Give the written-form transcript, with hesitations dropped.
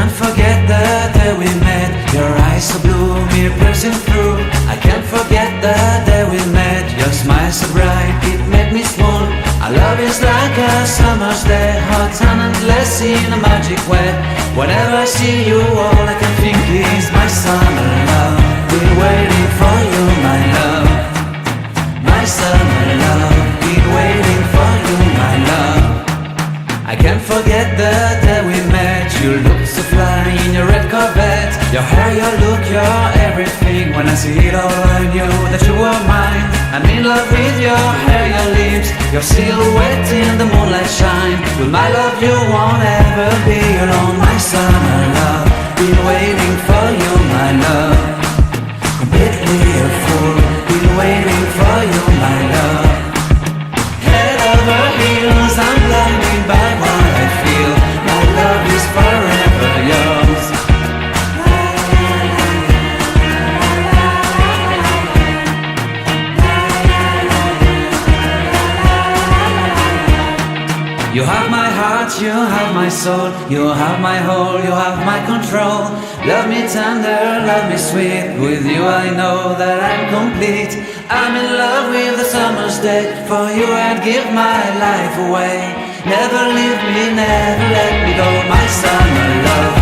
can't forget the day we met. Your eyes so blue, me piercing through. I can't forget the day we met. Your smile so bright, it made me swoon. Our love is like a summer's day, hot and endless in a magic way. Whenever I see you, all I can think is my summer love. Been waiting for you, my love. My summer love. Been waiting for you, my love. I can't forget the day we met. You look so fly in your red Corvette. Your hair, your look, your everything. When I see it all, I knew that you were mine. I'm in love with your hair, your lips, your silhouette in the moonlight shine. With my love you won't ever be alone. My summer love, been waiting for you, my love. Completely a fool, been waiting for you, my love. Head over heels, I'm blinded by what I feel. My love is forever yours. You have my heart, you have my soul. You have my whole, you have my control. Love me tender, love me sweet. With you I know that I'm complete. I'm in love with the summer's day. For you I'd give my life away. Never leave me, never let me go. My summer love,